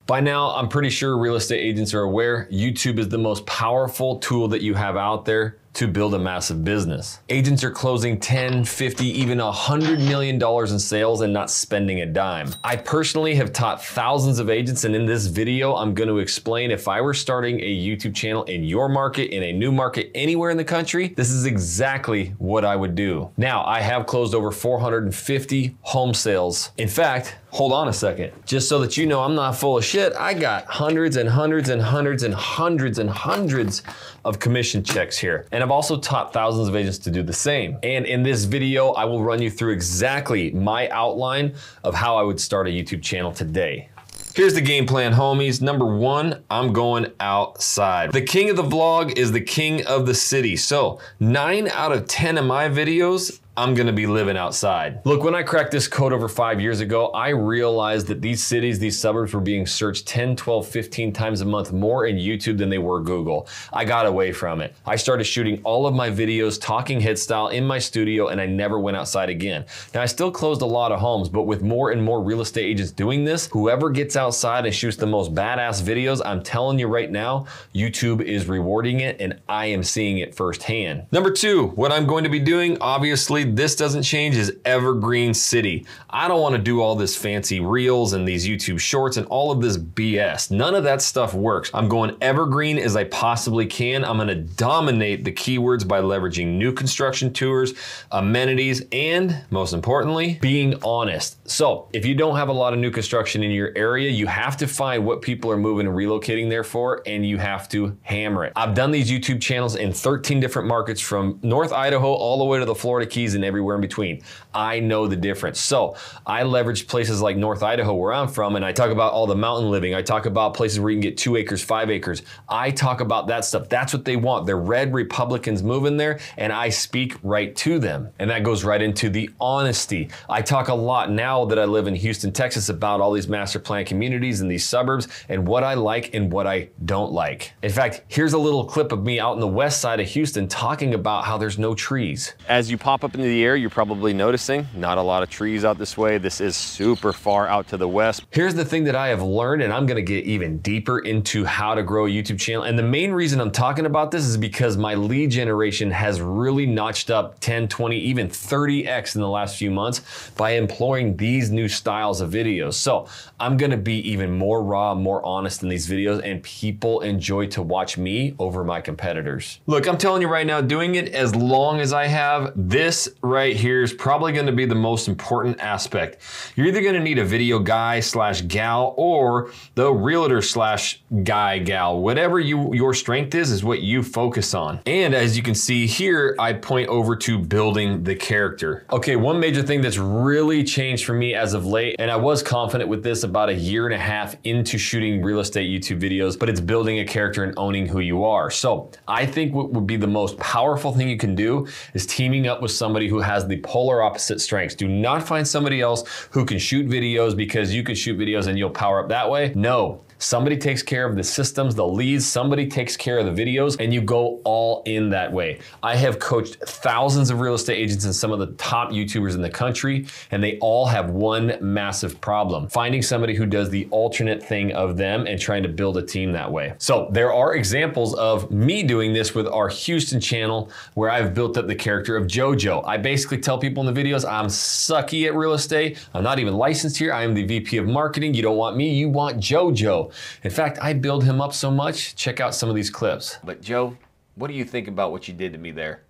By now, I'm pretty sure real estate agents are aware YouTube is the most powerful tool that you have out there to build a massive business. Agents are closing 10, 50, even $100 million in sales and not spending a dime. I personally have taught thousands of agents, and in this video, I'm going to explain if I were starting a YouTube channel in your market, in a new market, anywhere in the country, this is exactly what I would do. Now, I have closed over 450 home sales. In fact, hold on a second. Just so that you know I'm not full of shit, I got hundreds and hundreds and hundreds and hundreds and hundreds of commission checks here. And I've also taught thousands of agents to do the same. And in this video, I will run you through exactly my outline of how I would start a YouTube channel today. Here's the game plan, homies. Number one, I'm going outside. The king of the vlog is the king of the city. So 9 out of 10 of my videos, I'm gonna be living outside. Look, when I cracked this code over 5 years ago, I realized that these cities, these suburbs were being searched 10, 12, 15 times a month more in YouTube than they were Google. I got away from it. I started shooting all of my videos, talking head style in my studio, and I never went outside again. Now, I still closed a lot of homes, but with more and more real estate agents doing this, whoever gets outside and shoots the most badass videos, I'm telling you right now, YouTube is rewarding it, and I am seeing it firsthand. Number two, what I'm going to be doing, obviously, this doesn't change, is evergreen city. I don't want to do all this fancy reels and these YouTube shorts and all of this BS. None of that stuff works. I'm going evergreen as I possibly can. I'm going to dominate the keywords by leveraging new construction tours, amenities, and most importantly, being honest. So if you don't have a lot of new construction in your area, you have to find what people are moving and relocating there for, and you have to hammer it. I've done these YouTube channels in 13 different markets, from North Idaho all the way to the Florida Keys and everywhere in between. I know the difference. So I leverage places like North Idaho, where I'm from, and I talk about all the mountain living. I talk about places where you can get 2 acres, 5 acres. I talk about that stuff. That's what they want. They're red Republicans moving there, and I speak right to them. And that goes right into the honesty. I talk a lot now that I live in Houston, Texas, about all these master plan communities and these suburbs and what I like and what I don't like. In fact, here's a little clip of me out in the west side of Houston talking about how there's no trees. As you pop up into the air, you're probably noticing not a lot of trees out this way. This is super far out to the west. Here's the thing that I have learned, and I'm gonna get even deeper into how to grow a YouTube channel. And the main reason I'm talking about this is because my lead generation has really notched up 10, 20, even 30x in the last few months by employing these new styles of videos. So I'm gonna be even more raw, more honest in these videos, and people enjoy to watch me over my competitors. Look, I'm telling you right now, doing it as long as I have, this right here is probably going to be the most important aspect. You're either going to need a video guy slash gal, or the realtor slash guy gal. Whatever your strength is what you focus on. And as you can see here, I point over to building the character. Okay, one major thing that's really changed for me as of late, and I was confident with this about 1.5 years into shooting real estate YouTube videos, but it's building a character and owning who you are. So I think what would be the most powerful thing you can do is teaming up with somebody who has the polar opposite strengths. Do not find somebody else who can shoot videos because you can shoot videos and you'll power up that way. No. Somebody takes care of the systems, the leads, somebody takes care of the videos, and you go all in that way. I have coached thousands of real estate agents and some of the top YouTubers in the country, and they all have one massive problem: finding somebody who does the alternate thing of them and trying to build a team that way. So there are examples of me doing this with our Houston channel, where I've built up the character of JoJo. I basically tell people in the videos, I'm sucky at real estate. I'm not even licensed here. I am the VP of marketing. You don't want me, you want JoJo. In fact, I build him up so much. Check out some of these clips. But Joe, what do you think about what you did to me there?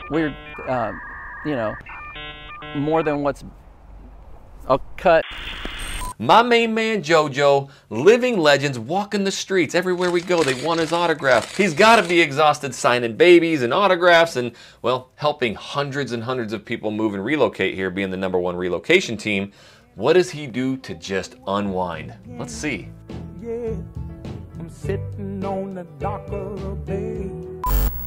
We're, you know, more than what's a cut. My main man JoJo, living legends, walking the streets. Everywhere we go, they want his autograph. He's got to be exhausted signing babies and autographs and, well, helping hundreds and hundreds of people move and relocate here, being the #1 relocation team. What does he do to just unwind? Let's see. Yeah, I'm sitting on the dock of the bay.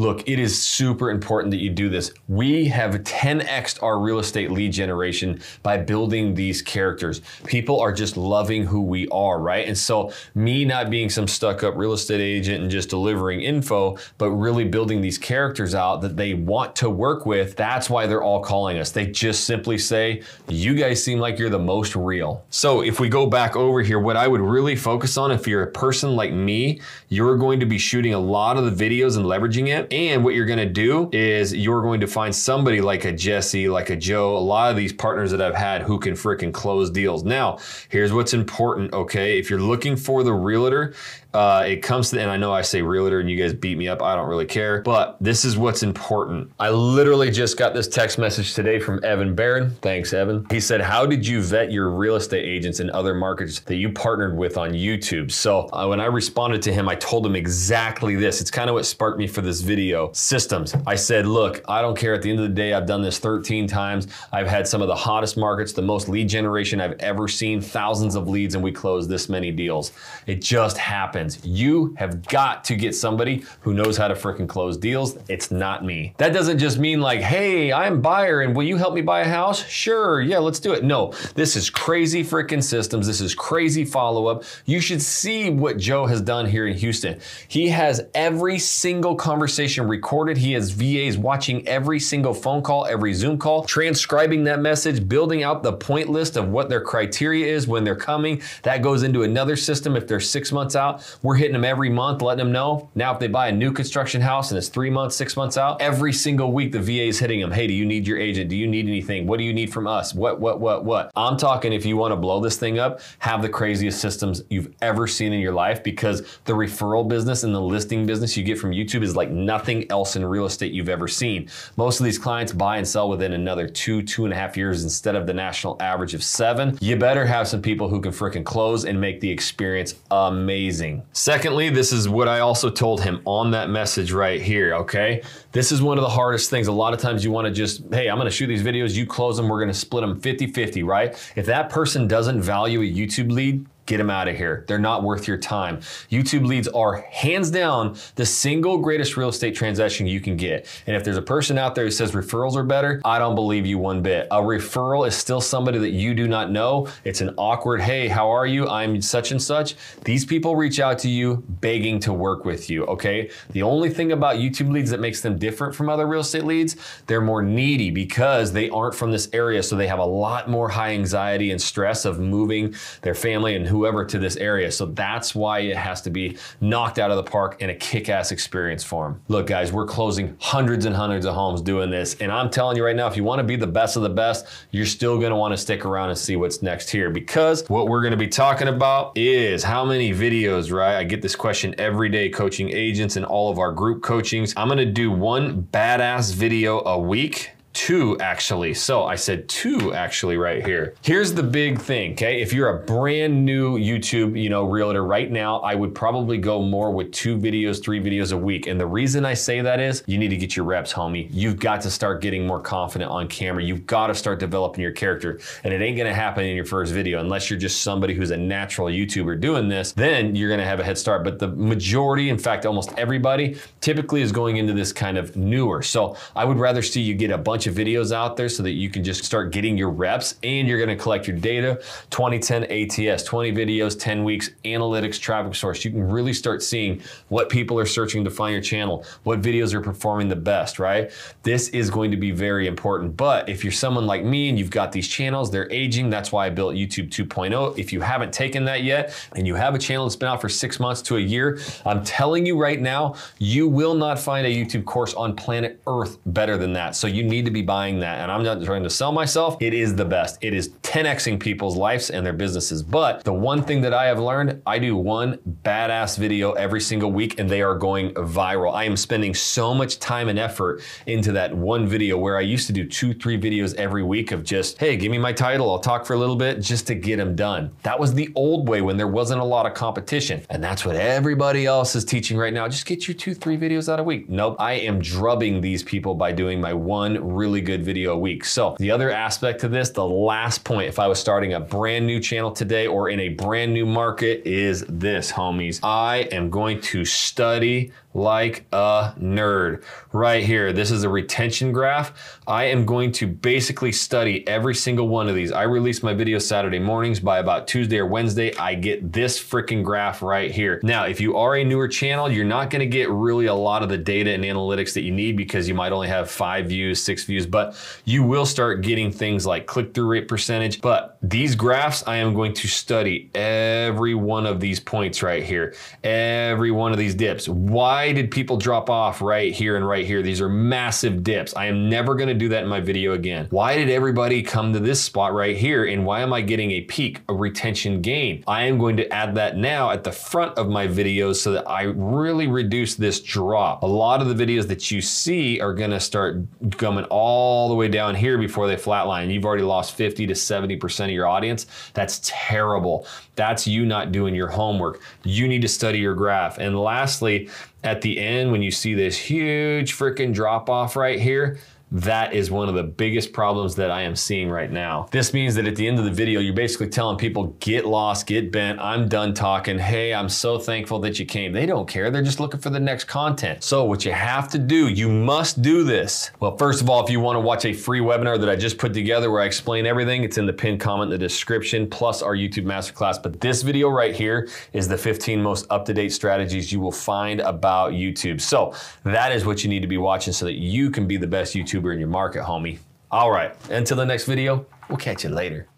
Look, it is super important that you do this. We have 10x'd our real estate lead generation by building these characters. People are just loving who we are, right? And so me not being some stuck up real estate agent and just delivering info, but really building these characters out that they want to work with, that's why they're all calling us. They just simply say, you guys seem like you're the most real. So if we go back over here, what I would really focus on, if you're a person like me, you're going to be shooting a lot of the videos and leveraging it. And what you're going to do is you're going to find somebody like a Jesse, like a Joe, a lot of these partners that I've had who can freaking close deals. Now, here's what's important, okay? If you're looking for the realtor, it comes to, and I know I say realtor and you guys beat me up, I don't really care, but this is what's important. I literally just got this text message today from Evan Barron. Thanks, Evan. He said, how did you vet your real estate agents in other markets that you partnered with on YouTube? So when I responded to him, I told him exactly this. It's kind of what sparked me for this video. Systems. I said, look, I don't care. At the end of the day, I've done this 13 times. I've had some of the hottest markets, the most lead generation I've ever seen, thousands of leads, and we closed this many deals. It just happened. You have got to get somebody who knows how to freaking close deals. It's not me. That doesn't just mean like, hey, I'm a buyer and will you help me buy a house? Sure, yeah, let's do it. No, this is crazy freaking systems. This is crazy follow-up. You should see what Joe has done here in Houston. He has every single conversation recorded. He has VAs watching every single phone call, every Zoom call, transcribing that message, building out the point list of what their criteria is when they're coming. That goes into another system if they're 6 months out. We're hitting them every month, letting them know. Now, if they buy a new construction house and it's 3 months, 6 months out, every single week the VA is hitting them. Hey, do you need your agent? Do you need anything? What do you need from us? What? I'm talking, if you want to blow this thing up, have the craziest systems you've ever seen in your life, because the referral business and the listing business you get from YouTube is like nothing else in real estate you've ever seen. Most of these clients buy and sell within another 2.5 years instead of the national average of 7. You better have some people who can freaking close and make the experience amazing. Secondly, this is what I also told him on that message right here, okay? This is one of the hardest things. A lot of times you want to just, hey, I'm going to shoot these videos, you close them, we're going to split them 50-50, right? If that person doesn't value a YouTube lead, get them out of here. They're not worth your time. YouTube leads are hands down the single greatest real estate transaction you can get. And if there's a person out there who says referrals are better, I don't believe you one bit. A referral is still somebody that you do not know. It's an awkward, hey, how are you? I'm such and such. These people reach out to you begging to work with you, okay? The only thing about YouTube leads that makes them different from other real estate leads, they're more needy because they aren't from this area. So they have a lot more high anxiety and stress of moving their family and whoever to this area. So that's why it has to be knocked out of the park and a kick-ass experience for them. Look, guys, we're closing hundreds and hundreds of homes doing this. And I'm telling you right now, if you want to be the best of the best, you're still going to want to stick around and see what's next here, because what we're going to be talking about is how many videos, right? I get this question every day coaching agents and all of our group coachings. I'm going to do one badass video a week. 2 actually. So I said 2 actually right here. Here's the big thing, okay? If you're a brand new YouTube, realtor right now, I would probably go more with 2 videos, 3 videos a week. And the reason I say that is you need to get your reps, homie. You've got to start getting more confident on camera. You've got to start developing your character. And it ain't gonna happen in your first video unless you're just somebody who's a natural YouTuber doing this. Then you're gonna have a head start. But the majority, in fact, almost everybody typically is going into this kind of newer. So I would rather see you get a bunch of videos out there so that you can just start getting your reps, and you're going to collect your data. 2010 ATS, 20 videos, 10 weeks, analytics, traffic source. You can really start seeing what people are searching to find your channel, what videos are performing the best, right? This is going to be very important. But if you're someone like me and you've got these channels, they're aging. That's why I built YouTube 2.0. If you haven't taken that yet and you have a channel that's been out for 6 months to a year, I'm telling you right now, you will not find a YouTube course on planet Earth better than that. So you need to be buying that. And I'm not trying to sell myself. It is the best. It is 10xing people's lives and their businesses. But the one thing that I have learned, I do one badass video every single week and they are going viral. I am spending so much time and effort into that one video where I used to do 2-3 videos every week of just, hey, give me my title, I'll talk for a little bit just to get them done. That was the old way when there wasn't a lot of competition. And that's what everybody else is teaching right now. Just get your 2-3 videos out a week. Nope, I am drubbing these people by doing my one really good video a week. So the other aspect to this, the last point, if I was starting a brand new channel today or in a brand new market, is this, homies. I am going to study like a nerd. Right here, this is a retention graph. I am going to basically study every single one of these. I release my videos Saturday mornings. By about Tuesday or Wednesday, I get this freaking graph right here. Now, if you are a newer channel, you're not gonna get really a lot of the data and analytics that you need because you might only have 5 views, 6 views, but you will start getting things like click-through rate percentage. But these graphs, I am going to study every one of these points right here, every one of these dips. Why did people drop off right here and right here? These are massive dips. I am never gonna do that in my video again. Why did everybody come to this spot right here, and why am I getting a peak, a retention gain? I am going to add that now at the front of my videos so that I really reduce this drop. A lot of the videos that you see are gonna start coming all the way down here before they flatline. You've already lost 50 to 70% of your audience. That's terrible. That's you not doing your homework. You need to study your graph. And lastly, at the end, when you see this huge freaking drop off right here, that is one of the biggest problems that I am seeing right now. This means that at the end of the video, you're basically telling people, get lost, get bent, I'm done talking. Hey, I'm so thankful that you came. They don't care, they're just looking for the next content. So what you have to do, you must do this. Well, first of all, if you wanna watch a free webinar that I just put together where I explain everything, it's in the pinned comment in the description, plus our YouTube masterclass. But this video right here is the 15 most up-to-date strategies you will find about YouTube. So that is what you need to be watching so that you can be the best YouTuber in your market, homie. All right, until the next video, we'll catch you later.